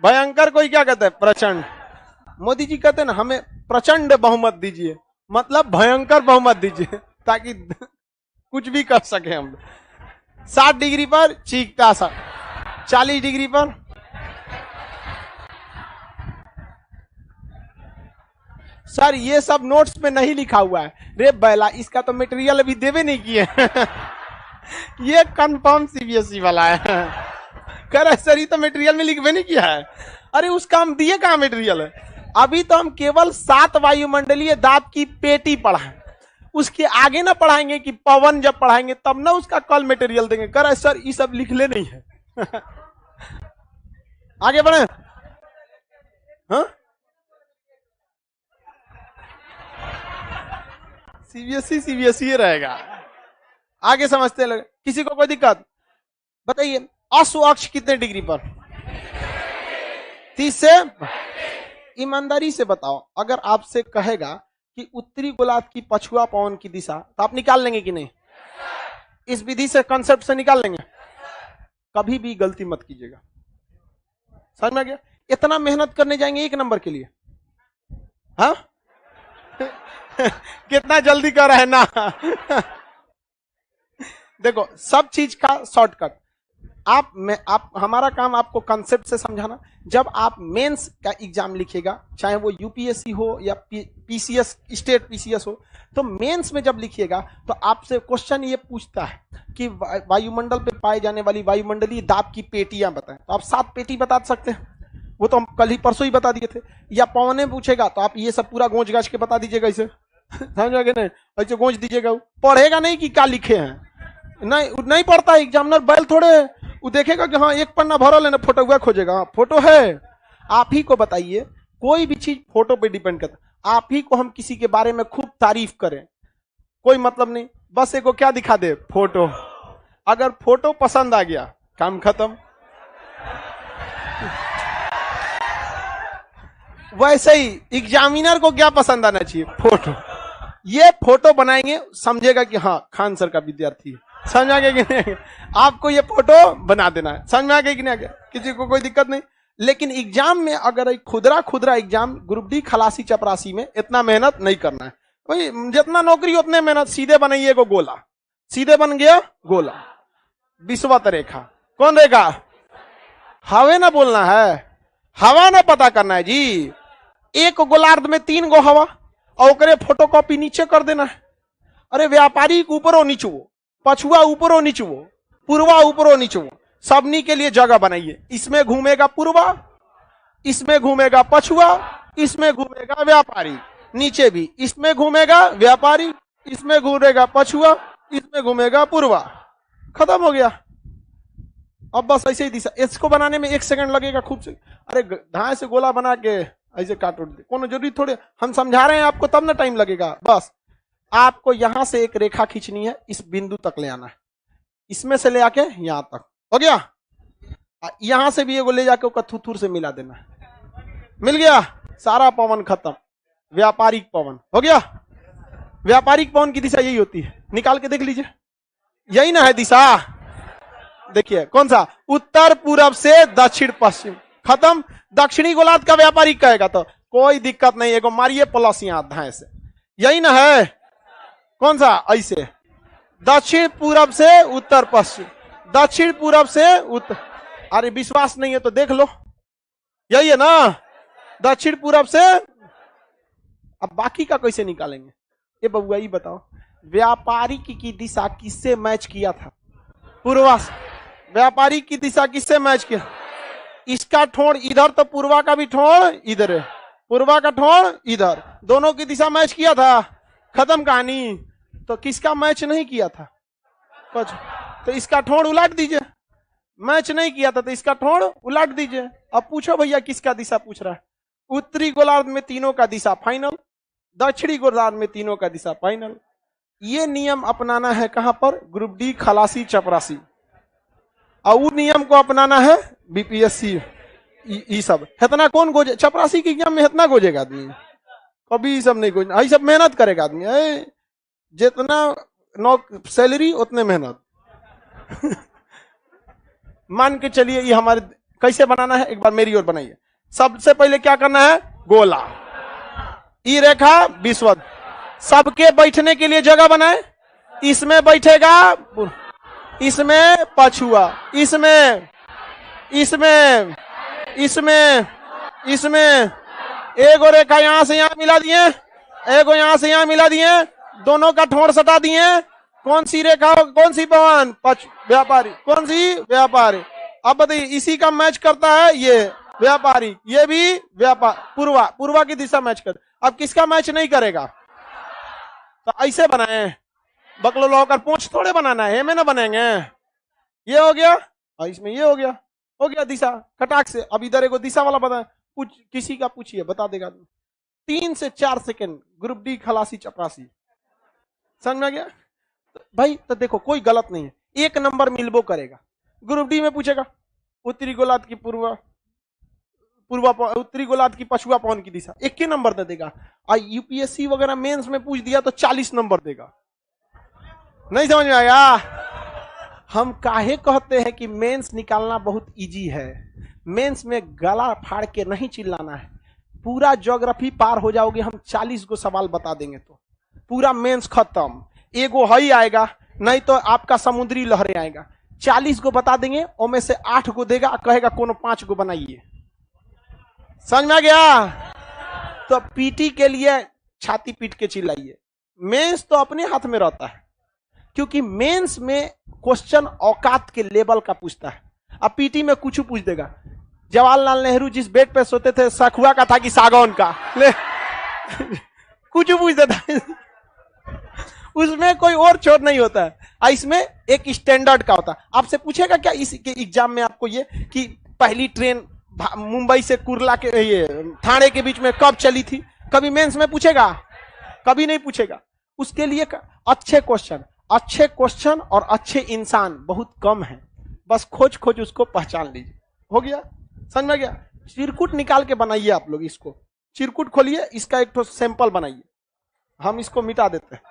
Speaker 1: भयंकर को क्या कहते हैं, प्रचंड। मोदी जी कहते हैं ना हमें प्रचंड बहुमत दीजिए, मतलब भयंकर बहुमत दीजिए ताकि कुछ भी कर सके हम। 60 डिग्री पर चीखता सा, 40 डिग्री पर सर ये सब नोट्स में नहीं लिखा हुआ है। रे बैला, इसका तो मटेरियल अभी देवे नहीं किए। ये कंफर्म सीबीएसई वाला है। कह रहा है सर ये तो मटेरियल में लिखवे नहीं किया है। अरे उसका हम दिए कहाँ मटेरियल है, अभी तो हम केवल 7 वायुमंडलीय दाब की पेटी पढ़ाएं, उसके आगे ना पढ़ाएंगे कि पवन जब पढ़ाएंगे तब ना उसका कल मटेरियल देंगे। कह रहा है सर ये सब लिख ले नहीं है। आगे बढ़े। हाँ सीबीएसई रहेगा, आगे समझते लगे। किसी को कोई दिक्कत बताइए। अश्व अक्ष कितने डिग्री पर, 30 से। ईमानदारी से बताओ, अगर आपसे कहेगा कि उत्तरी गोलार्ध की पछुआ पवन की दिशा, तो आप निकाल लेंगे कि नहीं, इस विधि से कंसेप्ट से निकाल लेंगे। कभी भी गलती मत कीजिएगा, समझ में आ गया। इतना मेहनत करने जाएंगे 1 नंबर के लिए, हाँ। कितना जल्दी कर रहा है ना। देखो सब चीज का शॉर्टकट, आप हमारा काम आपको कंसेप्ट से समझाना। जब आप मेंस का एग्जाम लिखिएगा, चाहे वो यूपीएससी हो या पीसीएस, स्टेट पीसीएस हो, तो मेंस में जब लिखिएगा तो आपसे क्वेश्चन ये पूछता है कि वायुमंडल पे पाए जाने वाली वायुमंडलीय दाब की पेटियां बताएं, तो आप 7 पेटी बता सकते हैं, वो तो हम कल ही परसों ही बता दिए थे। या पवने पूछेगा तो आप ये सब पूरा गोंज गाज के बता दीजिएगा, इसे समझ गए नहीं, ऐसे गोंज दीजिएगा। पढ़ेगा नहीं कि क्या लिखे हैं, नहीं पढ़ता एग्जामिनर, बैल थोड़े है, वो देखेगा कि हाँ 1 पन्ना भरल है ना, फोटो हुआ खोजेगा, हाँ फोटो है। आप ही को बताइए, कोई भी चीज फोटो पे डिपेंड करता है। आप ही को हम किसी के बारे में खूब तारीफ करें, कोई मतलब नहीं, बस एक को क्या दिखा दे, फोटो। अगर फोटो पसंद आ गया काम खत्म। वैसे ही एग्जामिनर को क्या पसंद आना चाहिए, फोटो। ये फोटो बनाएंगे, समझेगा कि हाँ खान सर का विद्यार्थी है, समझ आ गया कि नहीं। आपको ये फोटो बना देना है, समझ में आ गया कि नहीं आ गया, किसी को कोई दिक्कत नहीं। लेकिन एग्जाम में अगर खुदरा एग्जाम ग्रुप डी खलासी चपरासी में इतना मेहनत नहीं करना है। भाई जितना नौकरी उतने मेहनत, सीधे बनाइए को गोला, सीधे बन गया गोला, विश्वत रेखा। कौन रेखा, हवे ना बोलना है, हवा ना पता करना है जी। एक गोलार्ध में 3 गो हवा और ओकरे फोटोकॉपी नीचे कर देना है। अरे व्यापारी ऊपरो नीचो, पछुआ ऊपरो नीचो, पूर्वा ऊपरो नीचो, सबनी के लिए जगह बनाइए। इसमें घूमेगा पूर्वा, इसमें घूमेगा पछुआ, इसमें घूमेगा व्यापारी, नीचे भी इसमें घूमेगा व्यापारी, इसमें घूमेगा पछुआ, इसमें घूमेगा पूर्वा। खत्म हो गया। अब बस ऐसे ही दिशा, इसको बनाने में 1 सेकंड लगेगा खूब से। अरे धाए से गोला बना के ऐसे काट उठ दे, कोनो जरूरी थोड़े, हम समझा रहे हैं आपको तब ना टाइम लगेगा। बस आपको यहां से एक रेखा खींचनी है, इस बिंदु तक ले आना है, इसमें से ले आके यहां तक, हो गया। यहां से भी एगो ले जाके थुथुर से मिला देना है, मिल गया, सारा पवन खत्म। व्यापारिक पवन हो गया। व्यापारिक पवन की दिशा यही होती है, निकाल के देख लीजिए, यही ना है दिशा। देखिए कौन सा, उत्तर पूरब से दक्षिण पश्चिम, खत्म। दक्षिणी गोलार्ध का व्यापारिक कहेगा तो कोई दिक्कत नहीं, एगो मारिए प्लस यहां धाए से, यही ना है। कौन सा, ऐसे दक्षिण पूरब से उत्तर पश्चिम, दक्षिण पूरब से उत्तर। अरे विश्वास नहीं है तो देख लो, यही है ना, दक्षिण पूरब से। अब बाकी का कैसे निकालेंगे ये बबुआ ही बताओ। व्यापारिक की दिशा किससे मैच किया था, पूर्वा से। व्यापारिक की दिशा किससे मैच किया, इसका ठोड़ इधर तो पूर्वा का भी ठोड़ इधर है, पूर्वा का ठोड़ इधर, दोनों की दिशा मैच किया था, खत्म कहानी। तो किसका मैच नहीं किया था कुछ, तो इसका ठोड़ उलट दीजिए। मैच नहीं किया था तो इसका ठोड़ उलट दीजिए। अब पूछो भैया किसका दिशा पूछ रहा है। उत्तरी गोलार्ध में तीनों का दिशा फाइनल, दक्षिणी गोलार्ध में तीनों का दिशा फाइनल। ये नियम अपनाना है कहां पर, ग्रुप डी, खलासी, चपरासी। और वो नियम को अपनाना है बीपीएससी, ये सब। इतना कौन गोजे, चपरासी के एग्जाम में इतना गोजेगा आदमी, कभी सब नहीं गोजे, सब मेहनत करेगा आदमी। जितना सैलरी उतने मेहनत। मान के चलिए ये हमारे, कैसे बनाना है एक बार मेरी ओर बनाइए। सबसे पहले क्या करना है, गोला, ई रेखा विश्वत, सबके बैठने के लिए जगह बनाए। इसमें बैठेगा, इसमें पछुआ, इसमें इसमें इसमें इसमें एगो रेखा यहां से यहां मिला दिए, एगो यहां से यहां मिला दिए, दोनों का ठोड़ सटा दिए। कौन सी रेखा, कौन सी पवन, व्यापारी, कौन सी, व्यापारी। अब बताइए इसी का मैच करता है ये व्यापारी, ये भी व्यापार, पूर्वा, पूर्वा की दिशा मैच कर। अब किसका मैच नहीं करेगा, तो ऐसे बनाए, बकलो लौकर पूछ थोड़े बनाना है, में ना बनेंगे। ये हो गया और इसमें ये हो गया दिशा कटाक से। अब इधर एगो दिशा वाला बता, पूछ किसी का पूछिए बता देगा। 3 से 4 सेकंड, ग्रुप डी, खलासी, चपरासी, समझ में आ गया भाई। तो देखो कोई गलत नहीं है, 1 नंबर मिलबो करेगा। ग्रुप डी में पूछेगा उत्तरी गोलार्ध की उत्तरी गोलार्ध की पछुआ पवन की दिशा, 1 नंबर दे देगा। और यूपीएससी वगैरह मेंस में पूछ दिया तो 40 नंबर देगा। नहीं समझ में आया। हम काहे कहते हैं कि मेंस निकालना बहुत इजी है। मेंस में गला फाड़ के नहीं चिल्लाना है, पूरा ज्योग्राफी पार हो जाओगे। हम 40 को सवाल बता देंगे तो पूरा मेंस खत्म। एगो हई आएगा, नहीं तो आपका समुद्री लहरें आएगा। 40 को बता देंगे, उनमें से 8 को देगा, कहेगा कोनो 5 को बनाइए। समझ में आ गया। तो पीटी के लिए छाती पीट के चिल्लाइए। मेंस तो अपने हाथ में रहता है, क्योंकि मेंस में क्वेश्चन औकात के लेवल का पूछता है। अब पीटी में कुछ पूछ देगा, जवाहरलाल नेहरू जिस बेड पे सोते थे सखुआ का था कि सागौन का, ले कुछ पूछ देता है। उसमें कोई और छोर नहीं होता है। इसमें एक स्टैंडर्ड का होता है। आपसे पूछेगा क्या इस एग्जाम में आपको ये कि पहली ट्रेन मुंबई से कुर्ला के ये थाने के बीच में कब चली थी, कभी मेंस में पूछेगा? कभी नहीं पूछेगा। उसके लिए अच्छे क्वेश्चन और अच्छे इंसान बहुत कम है। बस खोज खोज उसको पहचान लीजिए। हो गया, समझ में गया। चिरकुट निकाल के बनाइए आप लोग। इसको चिरकुट खोलिए, इसका एक तो सैंपल बनाइए। हम इसको मिटा देते हैं।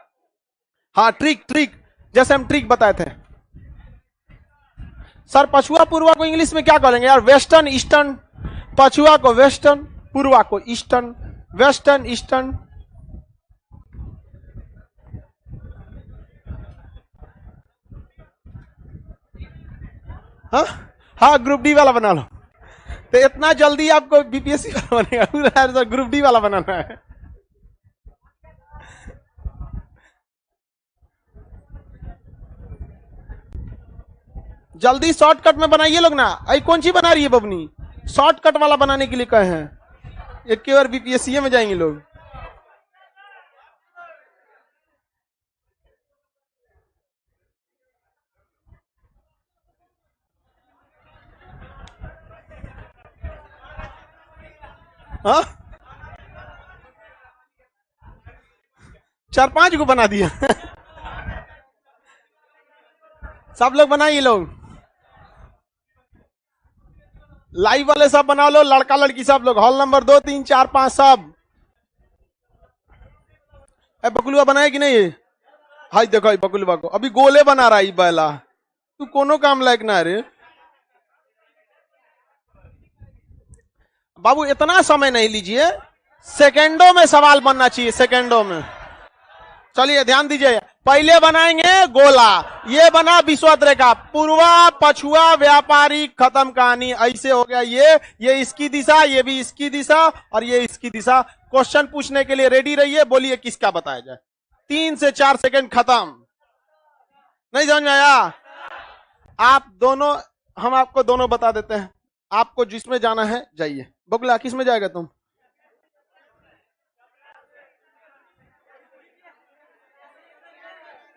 Speaker 1: हाँ, ट्रिक जैसे हम ट्रिक बताए थे। सर पछुआ पूर्वा को इंग्लिश में क्या कहेंगे यार? Western eastern. पछुआ को वेस्टर्न, पूर्वा को ईस्टर्न। Western eastern. हाँ ग्रुप डी वाला बना लो। तो इतना जल्दी आपको बीपीएससी वाला बनेगा, ग्रुप डी वाला बनाना है। जल्दी शॉर्टकट में बनाइए लोग ना। आई कौन सी बना रही है बबनी? शॉर्टकट वाला बनाने के लिए कहे हैं। एक बार बीपीएससी में जाएंगे लोग। हाँ 4-5 को बना दिया। सब लोग बनाइए, लोग लाइव वाले सब बना लो, लड़का लड़की सब लोग, हॉल नंबर 2 3 4 5 सब। बकुलवा बनाए कि नहीं? हाय देखो बकुलवा को अभी गोले बना रहा है बैला, तू कोनो काम लायक ना रे बाबू। इतना समय नहीं लीजिए, सेकंडों में सवाल बनना चाहिए, सेकंडों में। चलिए ध्यान दीजिए, पहले बनाएंगे गोला, ये बना विश्वत रेखा, पूर्वा पछुआ व्यापारी, खत्म कहानी। ऐसे हो गया ये इसकी दिशा, ये भी इसकी दिशा और ये इसकी दिशा। क्वेश्चन पूछने के लिए रेडी रहिए, बोलिए किसका बताया जाए। 3 से 4 सेकंड खत्म। नहीं समझ में आया? आप दोनों, हम आपको दोनों बता देते हैं, आपको जिसमें जाना है जाइए। बगुला किस में जाएगा तुम?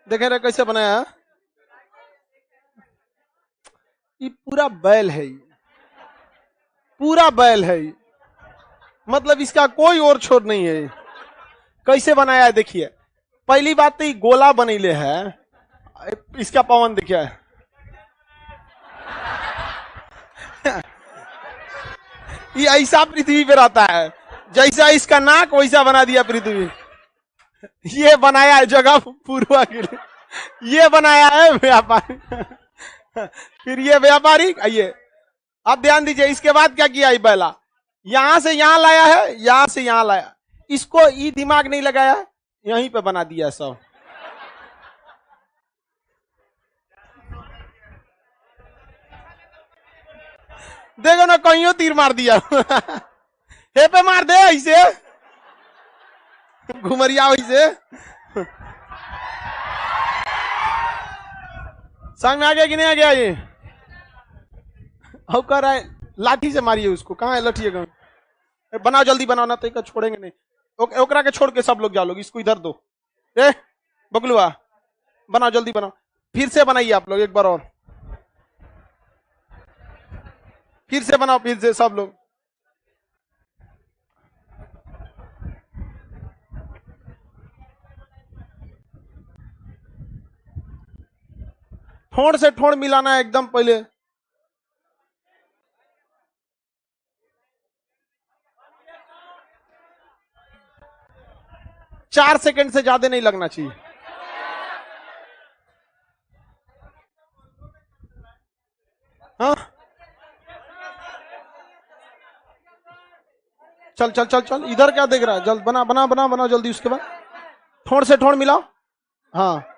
Speaker 1: देखे रहे कैसे बनाया, ये पूरा बैल है, पूरा बैल है, मतलब इसका कोई और छोर नहीं है। कैसे बनाया है देखिए। पहली बात तो ये गोला बनीले है, इसका पवन देखिए ये ऐसा पृथ्वी पे रहता है, जैसा इसका नाक वैसा बना दिया पृथ्वी। ये बनाया है जगह पूर्वा के लिए, ये बनाया है व्यापारी। फिर ये व्यापारी, आइए अब ध्यान दीजिए, इसके बाद क्या किया बैला, यहां से यहां लाया है, यहां से यहां लाया, इसको ये दिमाग नहीं लगाया, यहीं पे बना दिया सब। देखो ना कहीं तीर मार दिया। हे पे मार दे ऐसे, घुमरिया वैसे। समझ में आ गया कि नहीं आ गया? ये हो कर रहा है, लाठी से मारिए उसको। कहाँ है लाठी? बनाओ जल्दी बनाओ ना, तो छोड़ेंगे नहीं। ओकरा के छोड़ के सब लोग जा लोग, इसको इधर दो। ए बगलुआ बनाओ जल्दी बनाओ, फिर से बनाइए आप लोग एक बार और, फिर से बनाओ, फिर से सब लोग। ठोड़ से ठोड़ मिलाना है एकदम पहले। चार सेकंड से ज्यादा नहीं लगना चाहिए। हाँ चल चल चल चल, इधर क्या देख रहा है? जल्द बना बना बना बनाओ जल्दी। उसके बाद ठोड़ से ठोड़ मिलाओ। हाँ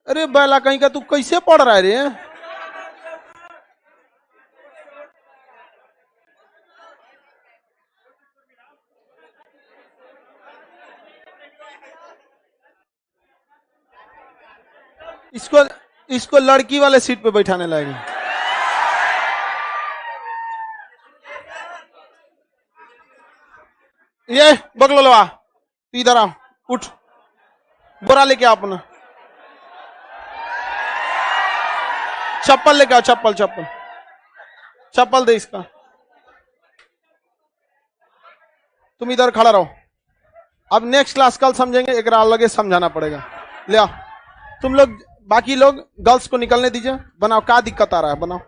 Speaker 1: अरे बैला कहीं का, तू कैसे पढ़ रहा है रे? इसको लड़की वाले सीट पे बैठाने लगे। ये बगलोलवा इधर आओ, उठ, बोरा लेके आओ अपना, चप्पल लेके आओ, चप्पल चप्पल चप्पल दे इसका। तुम इधर खड़ा रहो, अब नेक्स्ट क्लास कल समझेंगे, एक अलग समझाना पड़ेगा। ले आओ तुम लोग, बाकी लोग गर्ल्स को निकलने दीजिए। बनाओ, क्या दिक्कत आ रहा है? बनाओ।